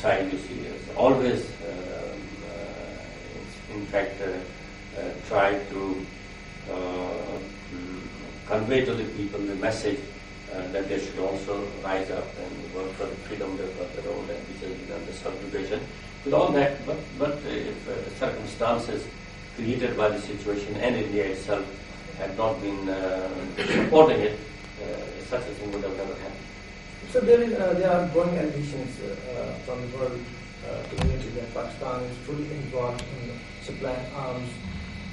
side, you see, has always, in fact, tried to convey to the people the message that they should also rise up and work for the freedom of their own land, which has been under subjugation. With all that, but if circumstances created by the situation and India itself had not been supporting it, such a thing would have never happened. So there are growing allegations from the world community that Pakistan is fully involved in supplying arms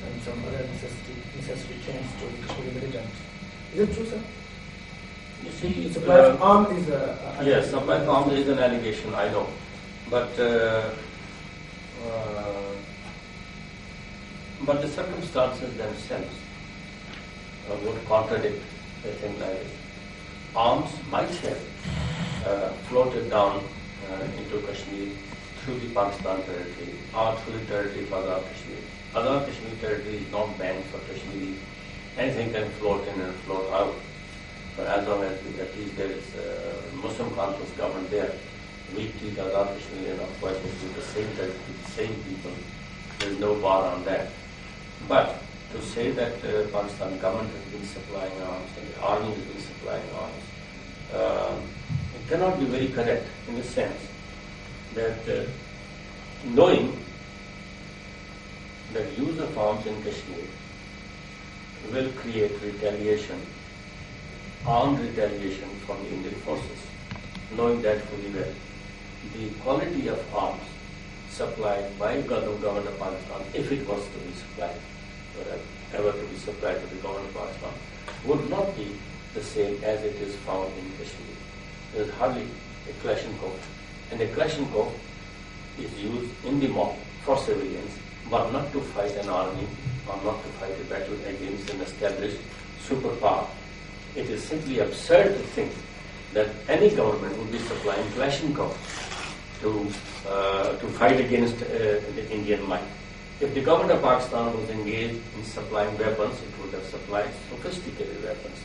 and some other necessary things to the Kashmiri militants. Is it true, sir? You see, supply of arms is yes, supply of arms is an allegation, I know, but the circumstances themselves would contradict a thing like this. Arms might have floated down into Kashmir through the Pakistan territory or through the territory of Azad Kashmir. Azad Kashmir territory is not banned for Kashmiris. Anything can float in and float out. But as long as at least there is Muslim conscious government there, we treat Azad Kashmir and of course with the same territory, the same people. There is no bar on that. But to say that Pakistan government has been supplying arms and the army has been supplying arms, it cannot be very correct in the sense that knowing that use of arms in Kashmir will create retaliation, armed retaliation from the Indian forces, knowing that fully well. The quality of arms supplied by government of Pakistan, if it was to be supplied, ever to be supplied to the government of Pakistan, would not be the same as it is found in Kashmir. There is hardly a Kalashnikov, and a Kalashnikov is used in the mob for civilians, but not to fight an army or not to fight a battle against an established superpower. It is simply absurd to think that any government would be supplying Kalashnikov to fight against the Indian might. If the government of Pakistan was engaged in supplying weapons, it would have supplied sophisticated weapons.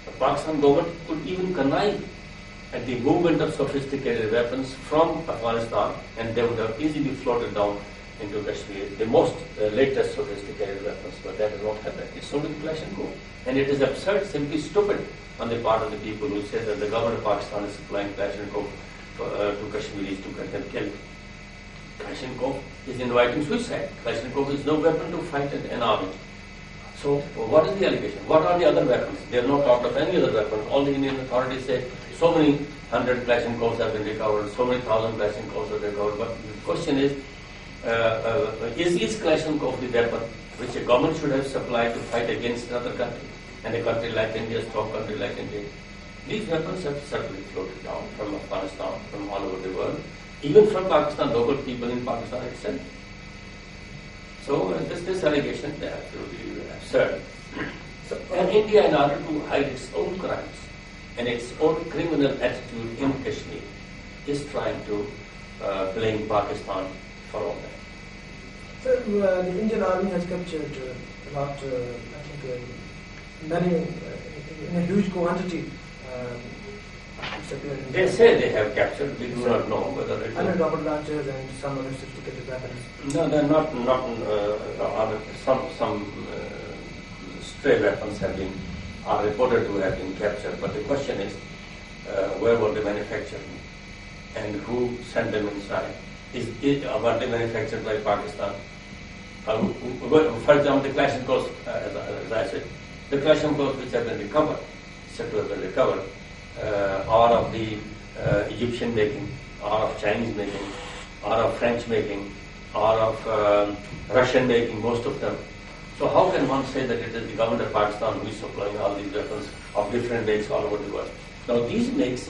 The Pakistan government could even connive at the movement of sophisticated weapons from Afghanistan, and they would have easily floated down into Kashmir, the most latest sophisticated weapons, but that has not happened. It's only Kalashnikov. And it is absurd, simply stupid on the part of the people who say that the government of Pakistan is supplying Kalashnikov to Kashmiris to get them killed. Kalashnikov is inviting suicide. Kalashnikov is no weapon to fight an army. So what is the allegation? What are the other weapons? They have not talked of any other weapon. All the Indian authorities say so many 100 Kalashnikovs have been recovered, so many 1,000 Kalashnikovs have been recovered. But the question is Kalashnikov the weapon which a government should have supplied to fight against another country? And a country like India, a strong country like India. These weapons have certainly floated down from Afghanistan, from all over the world, even from Pakistan, local people in Pakistan itself. So this allegation is absolutely absurd. So, and India, in order to hide its own crimes and its own criminal attitude in Kashmir, is trying to blame Pakistan for all that. Sir, the Indian army has captured a lot, many, in a huge quantity. They say they have captured. We do not know whether it is. And rocket launchers and some other sophisticated weapons. No, they're not. Some stray weapons are reported to have been captured. But the question is, where were they manufactured, and who sent them inside? Were they manufactured by Pakistan? For example, the Kalashnikovs, as I said, the Kalashnikovs which have been recovered, said to have been recovered, are of the Egyptian making, are of Chinese making, are of French making, are of Russian making, most of them. So how can one say that it is the government of Pakistan who is supplying all these weapons of different makes all over the world? Now these makes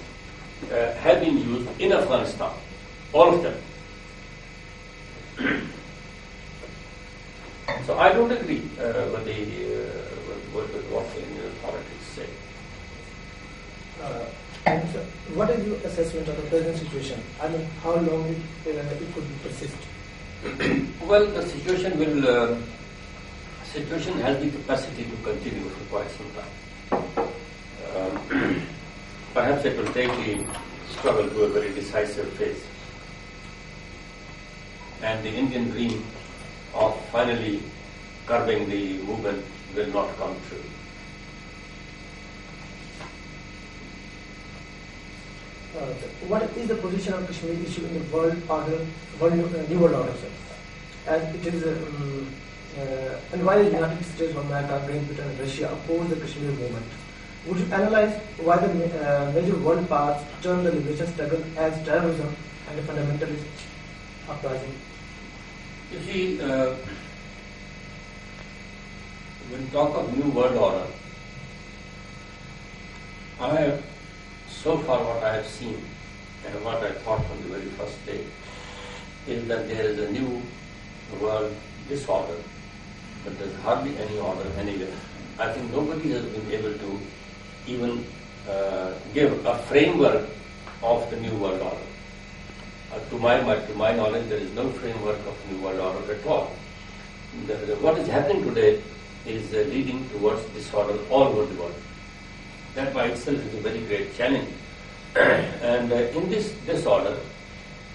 have been used in Afghanistan, all of them. So I don't agree with what the Indian authorities say. And what is your assessment of the present situation? I mean, how long it could persist? Well, the situation has the capacity to continue for quite some time. Perhaps it will take the struggle to a very decisive phase. and the Indian dream of finally curbing the movement will not come true. What is the position of Kashmir issue in the world order, new world order, sir? And it is, and why the United States of America, Great Britain, and Russia oppose the Kashmir movement? Would you analyze why the major world powers term the liberation struggle as terrorism and a fundamentalist uprising? You see, when we talk of new world order, so far what I have seen and what I thought from the very first day is that there is a new world disorder, but there's hardly any order anywhere. I think nobody has been able to even give a framework of the new world order. To my knowledge, there is no framework of new world order at all. What is happening today is leading towards disorder all over the world. That by itself is a very great challenge. And in this disorder,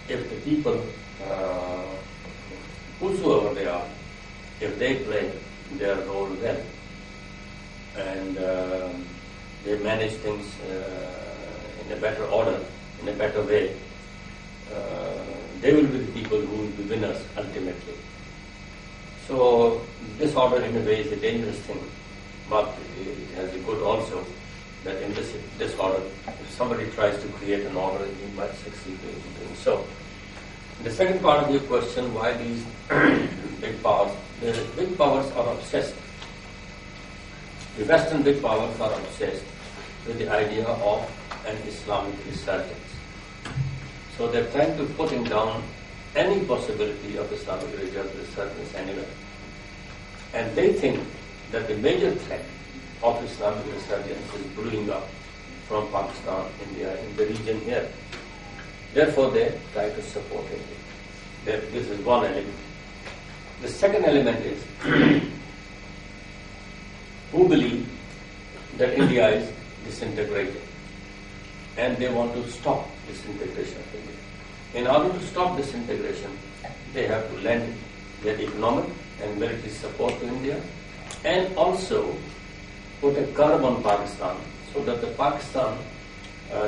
if the people, whosoever they are, if they play their role well and they manage things in a better order, in a better way, they will be the people who will be winners ultimately. So this order in a way is a dangerous thing, but it has a good also, that in this disorder, if somebody tries to create an order, he might succeed in doing so. The second part of your question, why these big powers? The big powers are obsessed. The Western big powers are obsessed with the idea of an Islamic resurgence. So they're trying to putting down any possibility of Islamic resurgence anywhere. And they think that the major threat of Islamic resurgence is brewing up from Pakistan, India, in the region here. Therefore, they try to support India. This is one element. The second element is who believe that India is disintegrating, and they want to stop disintegration of India. In order to stop disintegration, they have to lend their economic and military support to India, and also put a curb on Pakistan so that the Pakistan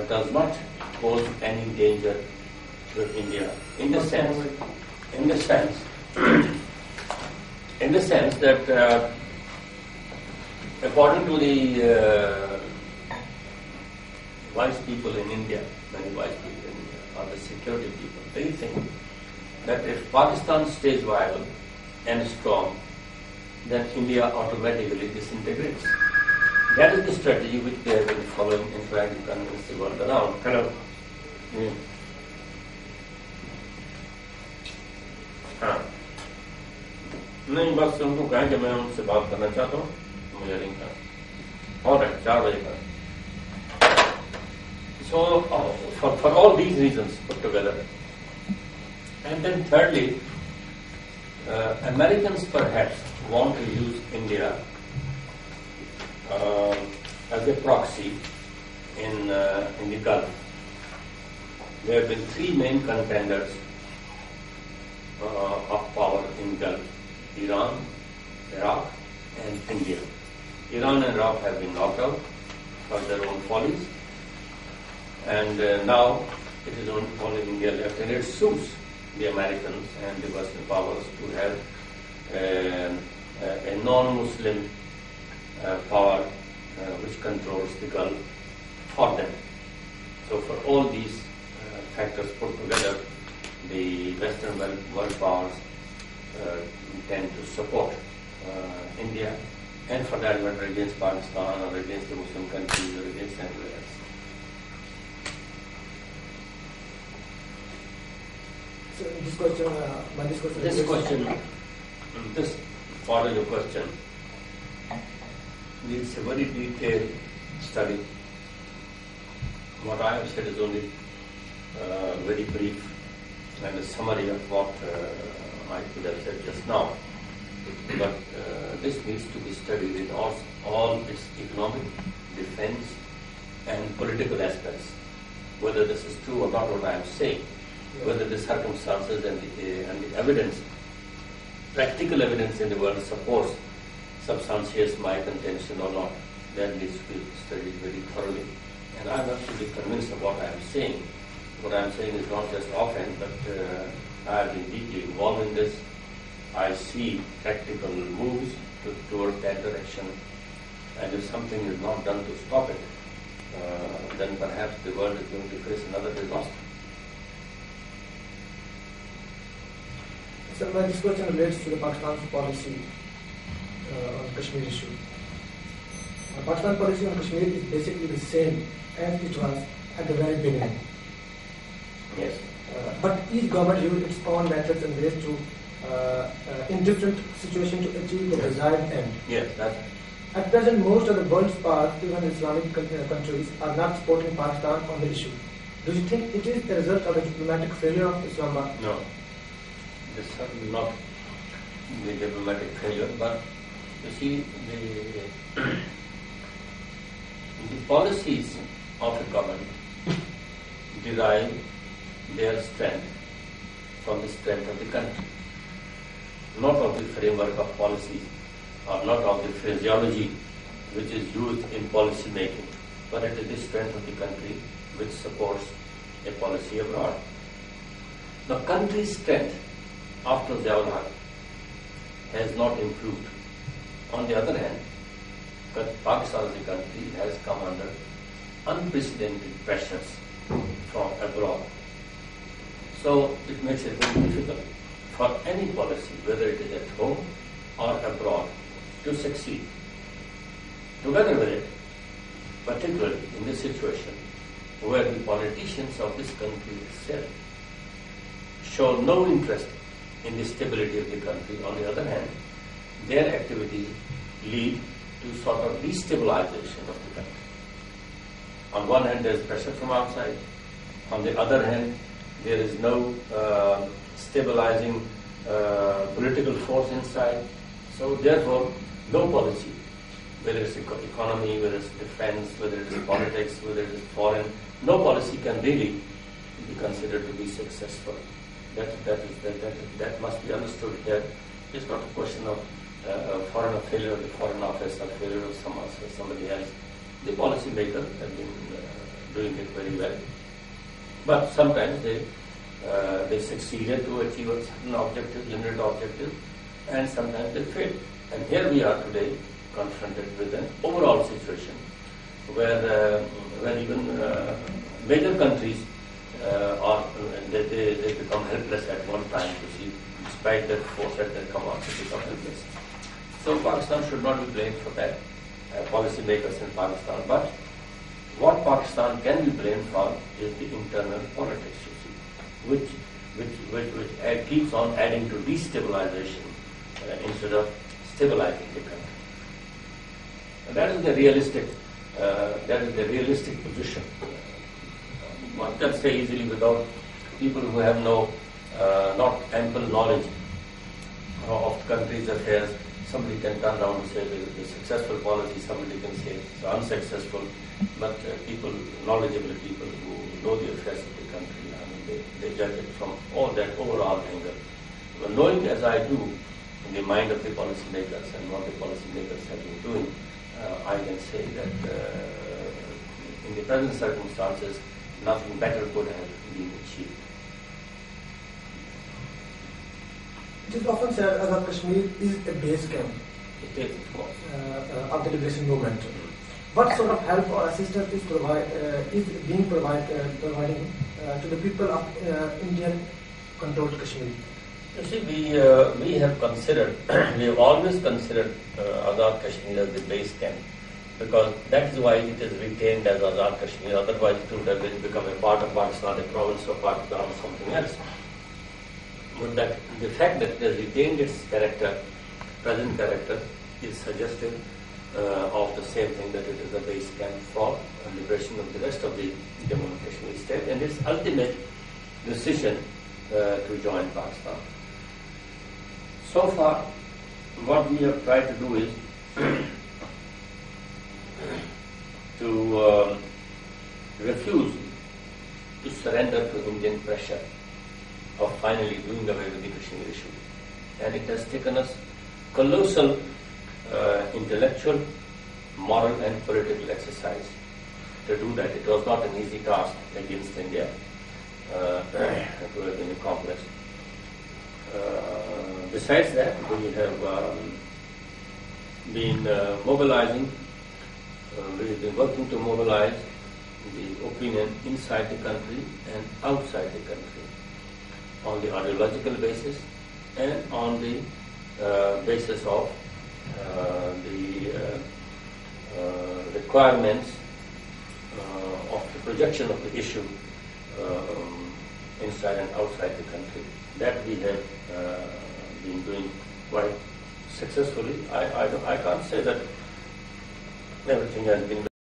does not pose any danger to India. In the sense that according to the wise people in India, many wise people in India, or the security people, they think that if Pakistan stays viable and strong, then India automatically disintegrates. That is the strategy which they have been following in trying to convince the world around. Hello. हाँ नहीं बस उनको कहें कि मैं उनसे बात करना चाहता हूँ, मुझे रिंग कर और 4 बजे का. So for all these reasons put together, and then thirdly, Americans perhaps want to use India as a proxy in the Gulf. There have been 3 main contenders of power in Gulf: Iran, Iraq, and India. Iran and Iraq have been knocked out for their own follies, and now it is only India left, and it suits the Americans and the Western powers to have a non-Muslim power which controls the Gulf for them. So for all these factors put together, the Western world powers tend to support India, and for that matter against Pakistan or against the Muslim countries or against anywhere else. So this part of your question needs a very detailed study. What I have said is only very brief and a summary of what I could have said just now. But this needs to be studied in all its economic, defense, and political aspects. Whether this is true or not, what I am saying. whether the circumstances and the evidence, practical evidence in the world supports substantiates my contention or not. That needs to be studied very thoroughly. And I'm absolutely convinced of what I'm saying. What I'm saying is not just offhand, but I have been deeply involved in this. I see practical moves toward that direction. And if something is not done to stop it, then perhaps the world is going to face another disaster. So my next question relates to the Pakistan's policy on Kashmir issue. Pakistan policy on Kashmir is basically the same as it was at the very beginning. Yes. But each government uses its own methods and ways to, in different situations, to achieve the desired end. Yes, that's At present, most of the world's powers, even Islamic countries, are not supporting Pakistan on the issue. Do you think it is a result of the diplomatic failure of Islamabad? no. It's certainly not the diplomatic failure, but you see, the policies of a government derive their strength from the strength of the country, not of the framework of policies, or not of the phraseology which is used in policy making, but it is the strength of the country which supports a policy abroad. The country's strength after Ziaul Haq has not improved. On the other hand, Pakistan as a country has come under unprecedented pressures from abroad. So it makes it very difficult for any policy, whether it is at home or abroad, to succeed. Together with it, particularly in this situation where the politicians of this country itself show no interest in the stability of the country, on the other hand, their activities lead to sort of destabilization of the country. On one hand, there is pressure from outside. On the other hand, there is no stabilizing political force inside. So therefore, no policy, whether it's economy, whether it's defense, whether it is politics, whether it is foreign, no policy can really be considered to be successful. That must be understood here. It's not a question of foreign failure of the foreign office or failure of somebody else. The policy makers have been doing it very well. But sometimes they succeeded to achieve a certain objective, limited objective, and sometimes they fail. And here we are today confronted with an overall situation where even major countries they become helpless at one time, to see, despite their force at their command, they become helpless. So Pakistan should not be blamed for that, policy makers in Pakistan. But what Pakistan can be blamed for is the internal politics, you see, which keeps on adding to destabilization instead of stabilizing the country. And that is the realistic position. One can say easily without people who have not ample knowledge of the country's affairs. Somebody can turn around and say the successful policy, somebody can say it's unsuccessful, but knowledgeable people who know the affairs of the country, they judge it from all that overall angle. But knowing as I do in the mind of the policymakers and what the policymakers have been doing, I can say that in the present circumstances, nothing better could have been achieved. It is often said that Kashmir is a base camp It is, of course. of the liberation movement. What sort of help or assistance is being providing to the people of Indian-controlled Kashmir? You see, we have considered, we have always considered Azad Kashmir as the base camp, because that is why it is retained as Azad Kashmir. Otherwise, it would have become a part of Pakistan, a province of Pakistan, or something else. But the fact that it has retained its character, present character, is suggestive of the same thing, that it is a base camp for liberation of the rest of the Jammu and Kashmir state, and its ultimate decision to join Pakistan. So far, what we have tried to do is to refuse to surrender to Indian pressure of finally doing away with the Kashmir issue. And it has taken us colossal intellectual, moral and political exercise to do that. It was not an easy task against India. It would have been accomplished. Besides that, we have been mobilizing, we've been working to mobilize the opinion inside the country and outside the country on the ideological basis and on the basis of the requirements of the projection of the issue inside and outside the country. That we have been doing quite successfully. I can't say that everything has been